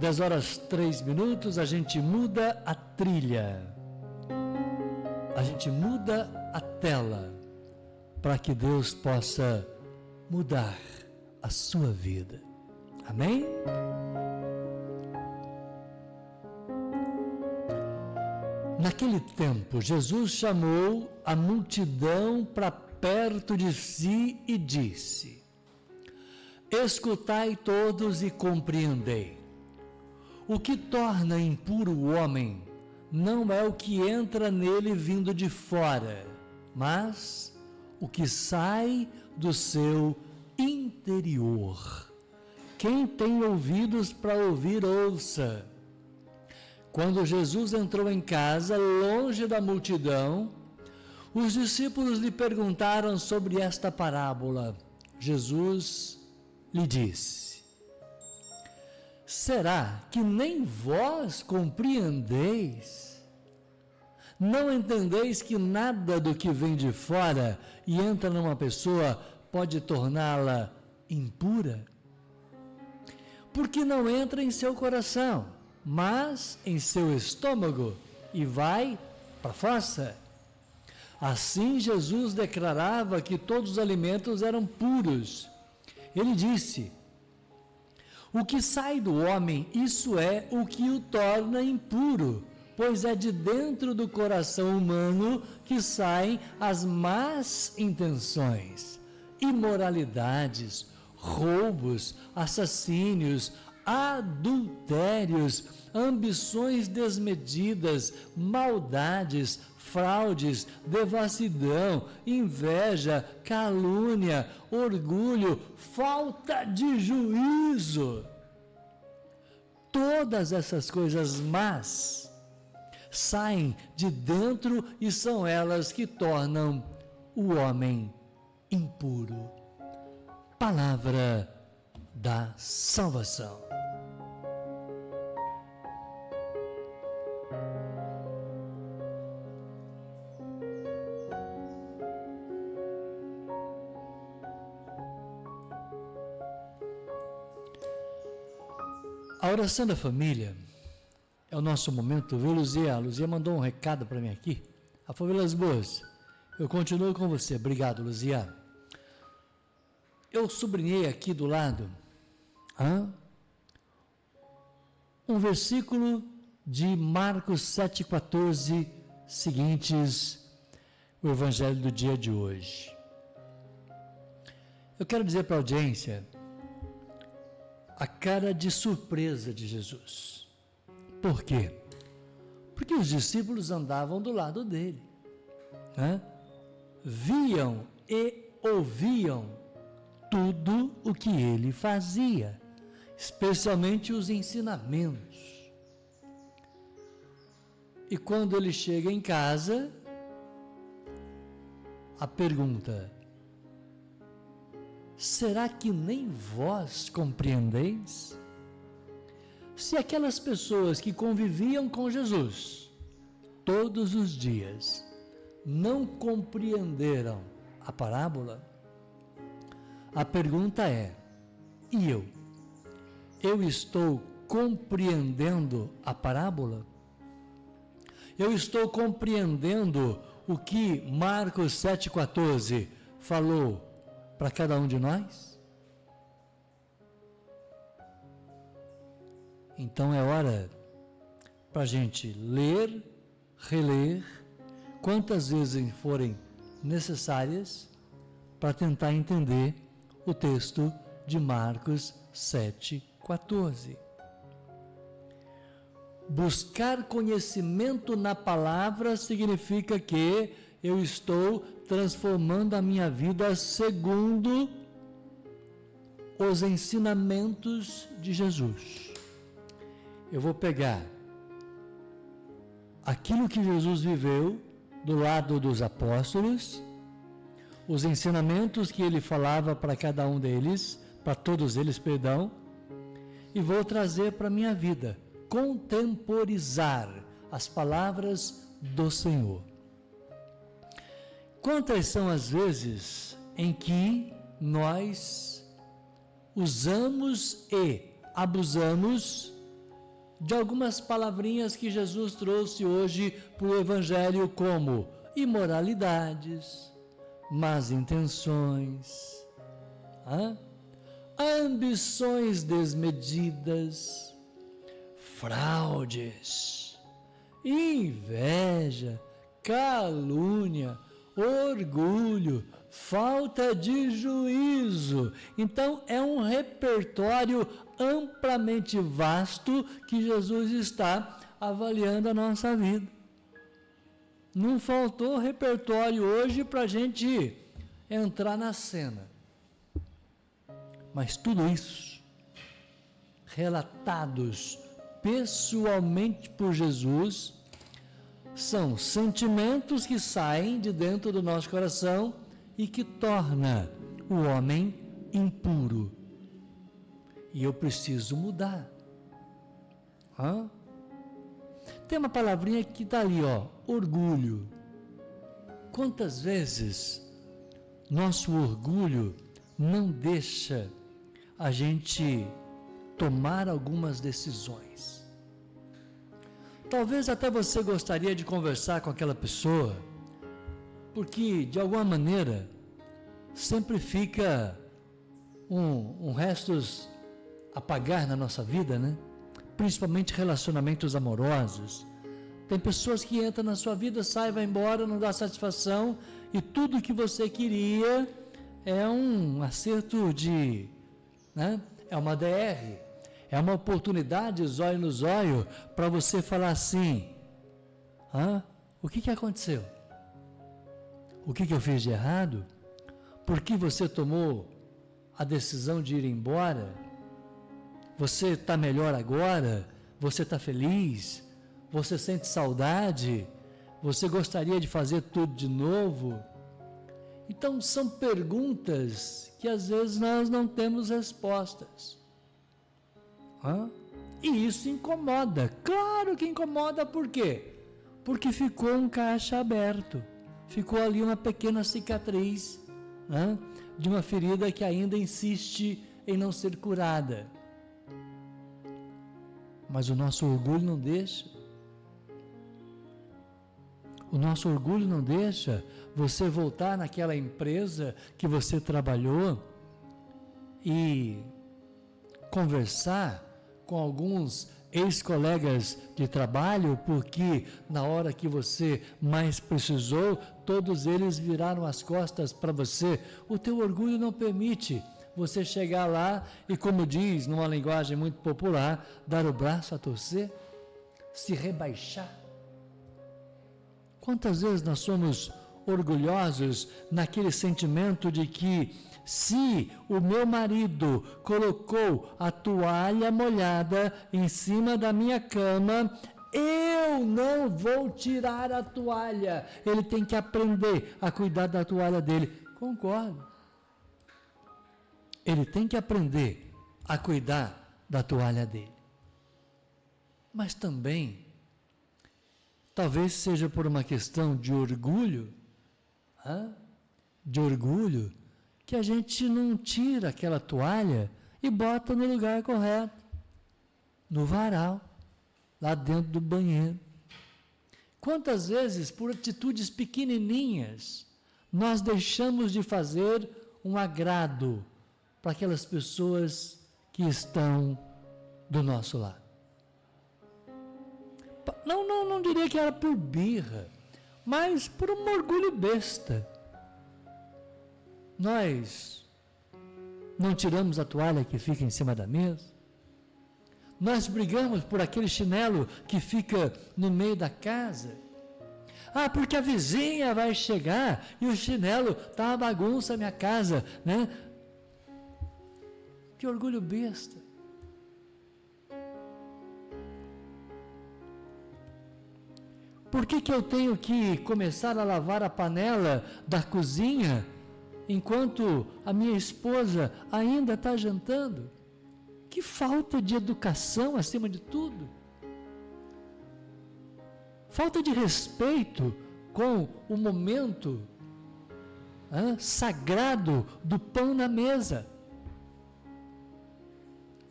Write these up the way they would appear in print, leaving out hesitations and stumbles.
10h03, a gente muda a trilha, a gente muda a tela, para que Deus possa mudar a sua vida. Amém? Naquele tempo, Jesus chamou a multidão para perto de si e disse: escutai todos e compreendei. O que torna impuro o homem não é o que entra nele vindo de fora, mas o que sai do seu interior. Quem tem ouvidos para ouvir, ouça. Quando Jesus entrou em casa, longe da multidão, os discípulos lhe perguntaram sobre esta parábola. Jesus lhe disse: será que nem vós compreendeis? Não entendeis que nada do que vem de fora e entra numa pessoa pode torná-la impura? Porque não entra em seu coração, mas em seu estômago e vai para a fossa. Assim Jesus declarava que todos os alimentos eram puros. Ele disse: o que sai do homem, isso é o que o torna impuro, pois é de dentro do coração humano que saem as más intenções, imoralidades, roubos, assassínios, adultérios, ambições desmedidas, maldades, fraudes, devassidão, inveja, calúnia, orgulho, falta de juízo. Todas essas coisas más saem de dentro e são elas que tornam o homem impuro. Palavra da salvação. A oração da família é o nosso momento, viu, Luzia? A Luzia mandou um recado para mim aqui. A família Las Boas, eu continuo com você. Obrigado, Luzia. Eu sublinhei aqui do lado um versículo de Marcos 7,14, seguintes, o evangelho do dia de hoje. Eu quero dizer para a audiência a cara de surpresa de Jesus. Por quê? Porque os discípulos andavam do lado dele, viam e ouviam tudo o que ele fazia, especialmente os ensinamentos. E quando ele chega em casa, a pergunta: será que nem vós compreendeis? Se aquelas pessoas que conviviam com Jesus todos os dias não compreenderam a parábola, a pergunta é: e eu? Eu estou compreendendo a parábola? Eu estou compreendendo o que Marcos 7,14 falou para cada um de nós? Então é hora para a gente ler, reler, quantas vezes forem necessárias, para tentar entender o texto de Marcos 7,14. Buscar conhecimento na palavra significa que eu estou transformando a minha vida segundo os ensinamentos de Jesus. Eu vou pegar aquilo que Jesus viveu do lado dos apóstolos, os ensinamentos que ele falava para cada um deles, para todos eles, perdão, e vou trazer para a minha vida, contemporizar as palavras do Senhor. Quantas são as vezes em que nós usamos e abusamos de algumas palavrinhas que Jesus trouxe hoje para o Evangelho, como imoralidades, más intenções, ambições desmedidas, fraudes, inveja, calúnia, orgulho, falta de juízo. Então é um repertório amplamente vasto que Jesus está avaliando a nossa vida. Não faltou repertório hoje para a gente entrar na cena. Mas tudo isso, relatados pessoalmente por Jesus, são sentimentos que saem de dentro do nosso coração e que torna o homem impuro. E eu preciso mudar. Tem uma palavrinha que está ali, orgulho. Quantas vezes nosso orgulho não deixa a gente tomar algumas decisões? Talvez até você gostaria de conversar com aquela pessoa, porque de alguma maneira sempre fica um restos a pagar na nossa vida, né? Principalmente relacionamentos amorosos. Tem pessoas que entram na sua vida, saem, vai embora, não dá satisfação, e tudo que você queria é um acerto é uma DR, é uma oportunidade, zóio no zóio, para você falar assim, o que aconteceu? O que eu fiz de errado? Por que você tomou a decisão de ir embora? Você está melhor agora? Você está feliz? Você sente saudade? Você gostaria de fazer tudo de novo? Então são perguntas que às vezes nós não temos respostas. E isso incomoda. Claro que incomoda, por quê? Porque ficou um caixa aberto. Ficou ali uma pequena cicatriz, de uma ferida que ainda insiste em não ser curada. Mas o nosso orgulho não deixa. O nosso orgulho não deixa você voltar naquela empresa que você trabalhou e conversar com alguns ex-colegas de trabalho, porque na hora que você mais precisou, todos eles viraram as costas para você. O teu orgulho não permite você chegar lá e, como diz numa linguagem muito popular, dar o braço a torcer, se rebaixar. Quantas vezes nós somos orgulhosos naquele sentimento de que, se o meu marido colocou a toalha molhada em cima da minha cama, eu não vou tirar a toalha. Ele tem que aprender a cuidar da toalha dele. Concordo. Ele tem que aprender a cuidar da toalha dele. Mas também, talvez seja por uma questão de orgulho, que a gente não tira aquela toalha e bota no lugar correto, no varal, lá dentro do banheiro. Quantas vezes, por atitudes pequenininhas, nós deixamos de fazer um agrado para aquelas pessoas que estão do nosso lado? Não diria que era por birra, mas por um orgulho besta. Nós não tiramos a toalha que fica em cima da mesa. Nós brigamos por aquele chinelo que fica no meio da casa. Porque a vizinha vai chegar e o chinelo está uma bagunça na minha casa, né? Que orgulho besta. Por que eu tenho que começar a lavar a panela da cozinha enquanto a minha esposa ainda está jantando? Que falta de educação, acima de tudo. Falta de respeito com o momento sagrado do pão na mesa.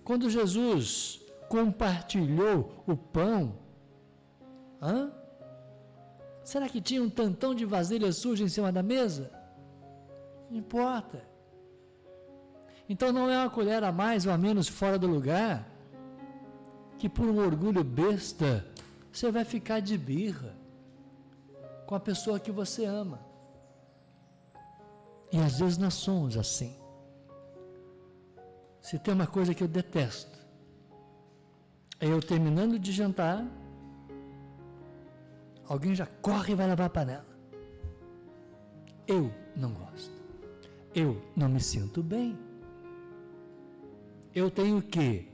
Quando Jesus compartilhou o pão? Hã? Será que tinha um tantão de vasilha suja em cima da mesa? Não importa. Então não é uma colher a mais ou a menos fora do lugar, que por um orgulho besta, você vai ficar de birra com a pessoa que você ama. E às vezes nós somos assim. Se tem uma coisa que eu detesto, é eu terminando de jantar, alguém já corre e vai lavar a panela. Eu não gosto. Eu não me sinto bem. Eu tenho que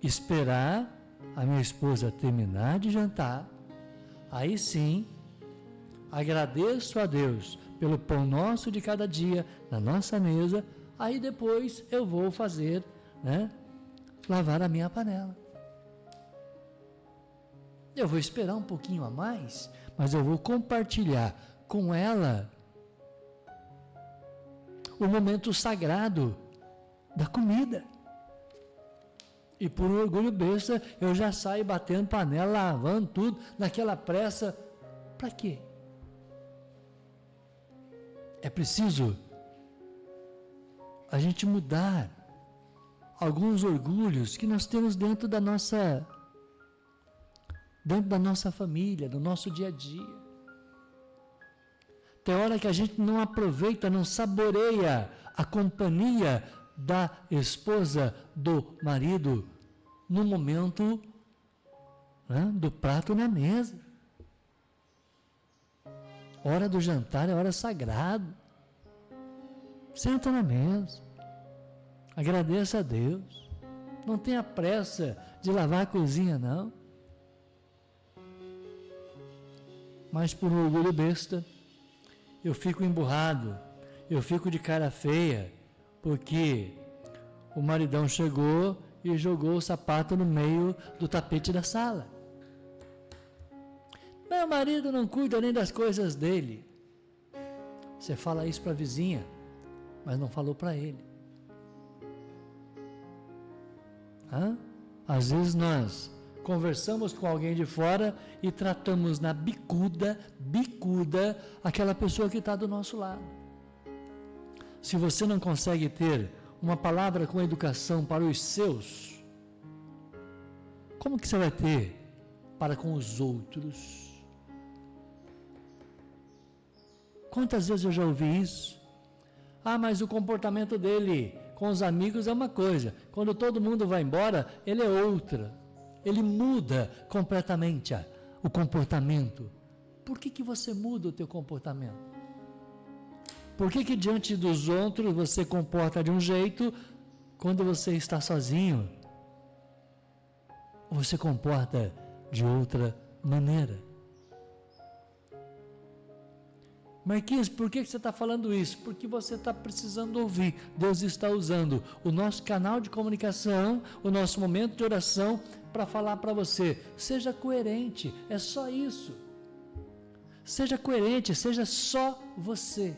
esperar a minha esposa terminar de jantar, aí sim, agradeço a Deus pelo pão nosso de cada dia na nossa mesa, aí depois eu vou fazer, lavar a minha panela. Eu vou esperar um pouquinho a mais, mas eu vou compartilhar com ela o momento sagrado da comida. E por um orgulho besta, eu já saio batendo panela, lavando tudo, naquela pressa. Para quê? É preciso a gente mudar alguns orgulhos que nós temos dentro da nossa família, do nosso dia a dia. Tem hora que a gente não aproveita, não saboreia a companhia da esposa, do marido, no momento do prato na mesa. Hora do jantar é hora sagrada. Senta na mesa. Agradeça a Deus. Não tenha pressa de lavar a cozinha, não. Mas por um orgulho besta, eu fico emburrado, eu fico de cara feia, porque o maridão chegou e jogou o sapato no meio do tapete da sala. Meu marido não cuida nem das coisas dele. Você fala isso para a vizinha, mas não falou para ele. Às vezes nós conversamos com alguém de fora e tratamos na bicuda, aquela pessoa que está do nosso lado. Se você não consegue ter uma palavra com educação para os seus, como que você vai ter para com os outros? Quantas vezes eu já ouvi isso? Mas o comportamento dele com os amigos é uma coisa, quando todo mundo vai embora, ele é outra. Ele muda completamente o comportamento. Por que você muda o teu comportamento? Por que diante dos outros você comporta de um jeito, quando você está sozinho, você comporta de outra maneira? Marquinhos, por que você está falando isso? Porque você está precisando ouvir. Deus está usando o nosso canal de comunicação, o nosso momento de oração, para falar para você. Seja coerente, é só isso. Seja coerente, seja só você.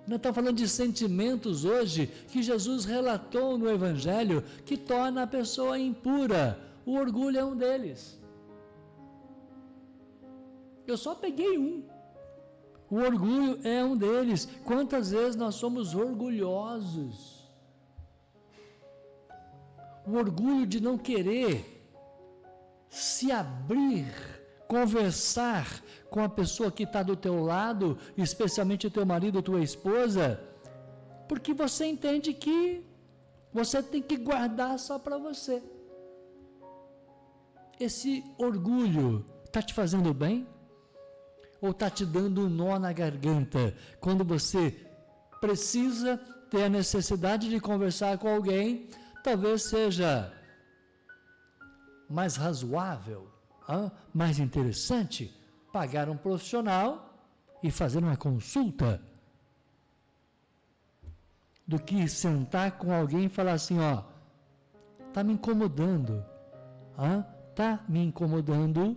Nós estamos falando de sentimentos hoje que Jesus relatou no Evangelho que torna a pessoa impura. O orgulho é um deles. Eu só peguei um. O orgulho é um deles. Quantas vezes nós somos orgulhosos? O orgulho de não querer se abrir, conversar com a pessoa que está do teu lado, especialmente o teu marido, tua esposa, porque você entende que você tem que guardar só para você. Esse orgulho está te fazendo bem? Ou está te dando um nó na garganta, quando você precisa ter a necessidade de conversar com alguém, talvez seja mais razoável, mais interessante, pagar um profissional e fazer uma consulta, do que sentar com alguém e falar assim, está me incomodando, está me incomodando,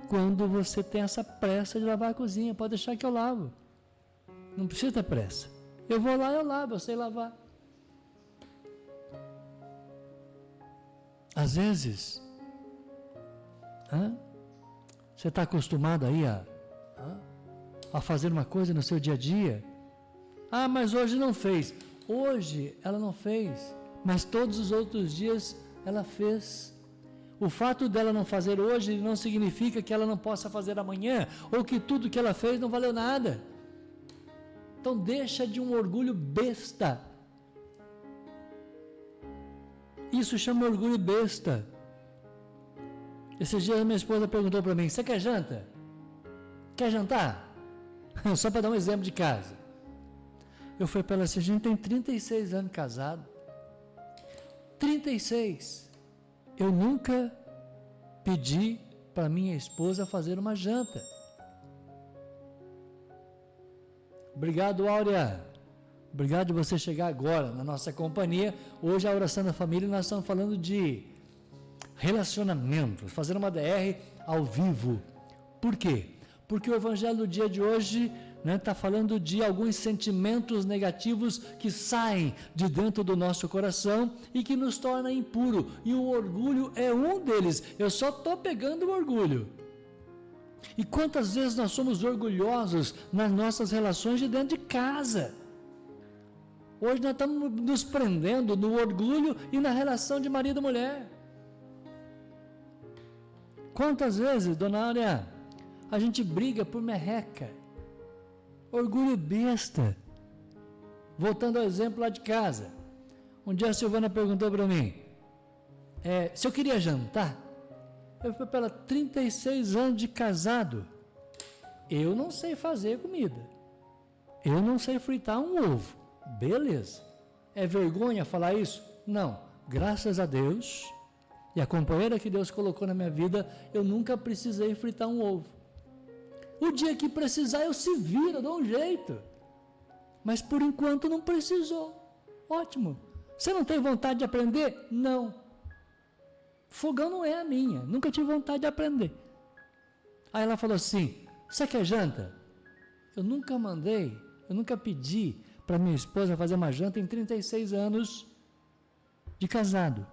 quando você tem essa pressa de lavar a cozinha. Pode deixar que eu lavo. Não precisa ter pressa. Eu vou lá, eu lavo, eu sei lavar. Às vezes, você está acostumado aí a fazer uma coisa no seu dia a dia. Ah, mas hoje não fez. Hoje ela não fez, mas todos os outros dias ela fez. O fato dela não fazer hoje não significa que ela não possa fazer amanhã, ou que tudo que ela fez não valeu nada. Então deixa de um orgulho besta. Isso chama orgulho besta. Esses dias minha esposa perguntou para mim: você quer janta? Quer jantar? Só para dar um exemplo de casa. Eu falei para ela assim: a gente tem 36 anos casado. 36. Eu nunca pedi para minha esposa fazer uma janta. Obrigado, Áurea. Obrigado de você chegar agora na nossa companhia. Hoje a oração da família, nós estamos falando de relacionamentos, fazendo uma DR ao vivo. Por quê? Porque o evangelho do dia de hoje está falando de alguns sentimentos negativos que saem de dentro do nosso coração e que nos torna impuro. E o orgulho é um deles. Eu só estou pegando o orgulho. E quantas vezes nós somos orgulhosos nas nossas relações de dentro de casa? Hoje nós estamos nos prendendo no orgulho e na relação de marido e mulher. Quantas vezes, dona Áurea, a gente briga por merreca? Orgulho besta. Voltando ao exemplo lá de casa. Um dia a Silvana perguntou para mim, se eu queria jantar. Eu falei para ela: 36 anos de casado. Eu não sei fazer comida. Eu não sei fritar um ovo. Beleza. É vergonha falar isso? Não. Graças a Deus e a companheira que Deus colocou na minha vida, eu nunca precisei fritar um ovo. O dia que precisar, eu se viro, eu dou um jeito. Mas por enquanto não precisou. Ótimo. Você não tem vontade de aprender? Não. Fogão não é a minha. Nunca tive vontade de aprender. Aí ela falou assim: você quer janta? Eu nunca pedi para minha esposa fazer uma janta em 36 anos de casado.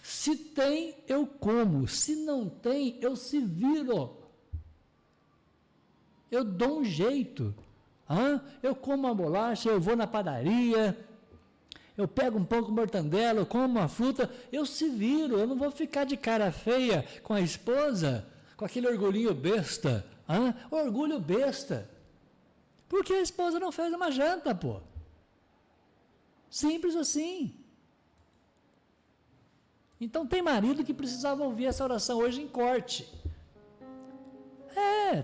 Se tem, eu como. Se não tem, eu se viro. Eu dou um jeito. Eu como uma bolacha, eu vou na padaria, eu pego um pouco de mortandela, eu como uma fruta, eu se viro. Eu não vou ficar de cara feia com a esposa, com aquele orgulhinho besta. Orgulho besta. Porque a esposa não fez uma janta, pô. Simples assim. Então tem marido que precisava ouvir essa oração hoje em corte.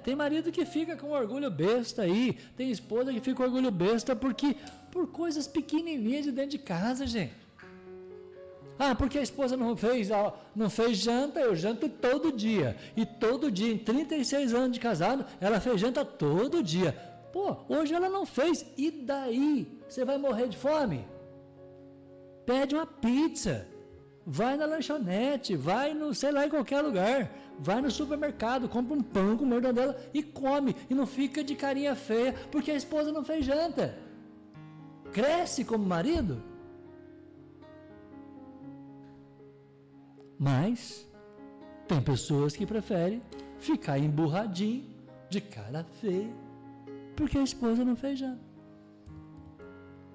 Tem marido que fica com orgulho besta aí, tem esposa que fica com orgulho besta por coisas pequenininhas de dentro de casa, gente. Porque a esposa não fez janta, eu janto todo dia. E todo dia, em 36 anos de casado, ela fez janta todo dia. Pô, hoje ela não fez, e daí? Você vai morrer de fome? Pede uma pizza, vai na lanchonete, vai no, sei lá, em qualquer lugar, vai no supermercado, compra um pão com mortadela e come, e não fica de carinha feia porque a esposa não fez janta. Cresce como marido. Mas tem pessoas que preferem ficar emburradinho, de cara feia, porque a esposa não fez janta.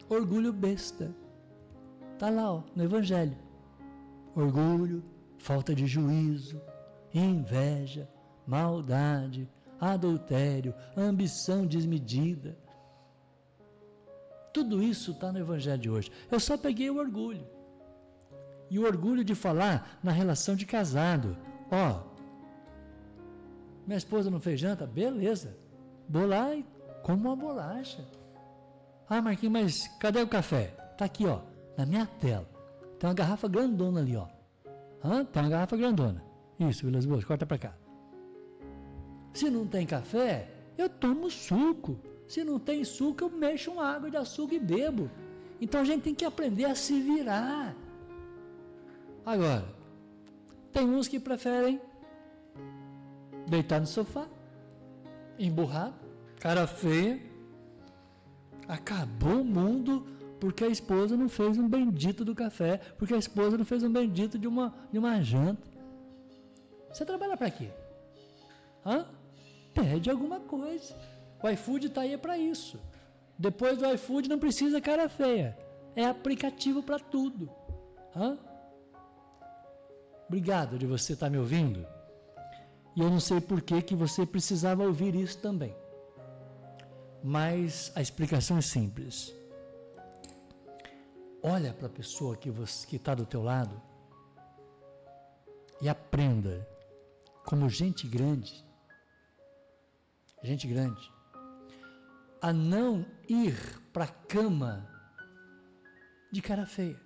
Orgulho besta. Está lá, no Evangelho. Orgulho, falta de juízo, inveja, maldade, adultério, ambição desmedida. Tudo isso está no Evangelho de hoje. Eu só peguei o orgulho. E o orgulho de falar na relação de casado. Minha esposa não fez janta? Beleza. Vou lá e como uma bolacha. Marquinhos, mas cadê o café? Está aqui, na minha tela. Tem uma garrafa grandona ali, Tem uma garrafa grandona. Isso, Vilas Boas, corta para cá. Se não tem café, eu tomo suco. Se não tem suco, eu mexo uma água de açúcar e bebo. Então a gente tem que aprender a se virar. Agora, tem uns que preferem deitar no sofá, emburrado, cara feia, acabou o mundo, porque a esposa não fez um bendito do café, porque a esposa não fez um bendito de uma janta. Você trabalha para quê? Pede alguma coisa. O iFood está aí para isso. Depois do iFood não precisa cara feia. É aplicativo para tudo. Obrigado de você estar me ouvindo. E eu não sei por que você precisava ouvir isso também. Mas a explicação é simples. Olha para a pessoa que está do teu lado e aprenda como gente grande, a não ir para a cama de cara feia.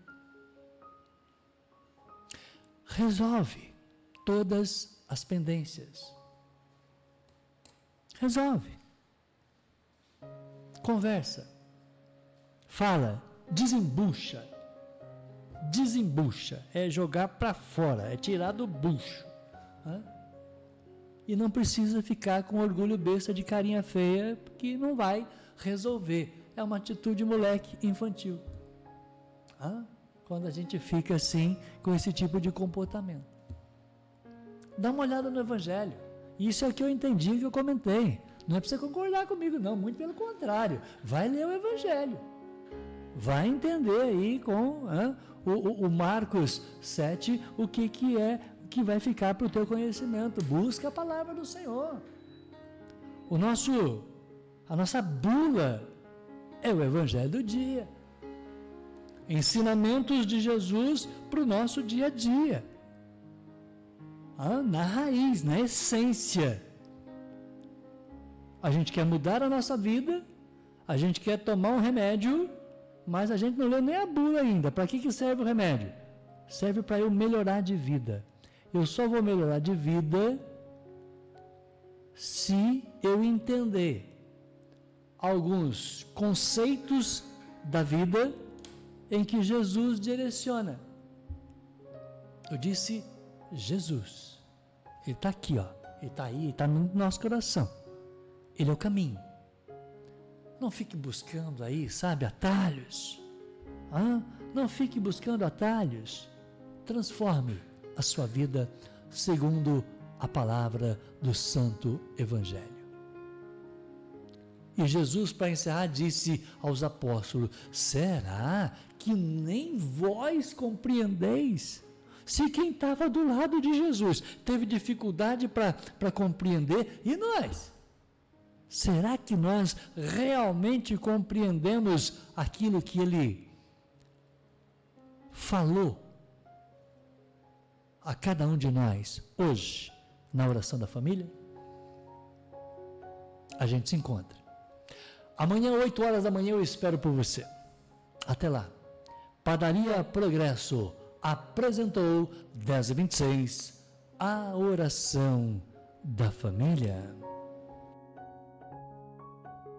Resolve todas as pendências. Resolve. Conversa. Fala. Desembucha. É jogar para fora, é tirar do bucho. E não precisa ficar com orgulho besta de carinha feia, que não vai resolver. É uma atitude moleque infantil. Quando a gente fica assim, com esse tipo de comportamento. Dá uma olhada no Evangelho. Isso é o que eu entendi, que eu comentei. Não é para você concordar comigo, não. Muito pelo contrário. Vai ler o Evangelho. Vai entender aí com o Marcos 7 o que é que vai ficar para o teu conhecimento. Busca a palavra do Senhor. A nossa bula é o Evangelho do dia. Ensinamentos de Jesus para o nosso dia a dia. Na raiz, na essência. A gente quer mudar a nossa vida, a gente quer tomar um remédio, mas a gente não leu nem a bula ainda. Para que serve o remédio? Serve para eu melhorar de vida. Eu só vou melhorar de vida se eu entender alguns conceitos da vida em que Jesus direciona. Eu disse Jesus. Ele está aqui, ele está aí, ele está no nosso coração. Ele é o caminho. Não fique buscando aí, atalhos. Não fique buscando atalhos. Transforme a sua vida segundo a palavra do Santo Evangelho. E Jesus, para encerrar, disse aos apóstolos: será que nem vós compreendeis? Se quem estava do lado de Jesus teve dificuldade para compreender, e nós? Será que nós realmente compreendemos aquilo que ele falou a cada um de nós hoje, na oração da família? A gente se encontra. Amanhã, 8 horas da manhã, eu espero por você. Até lá. Padaria Progresso apresentou 10h26, a oração da família.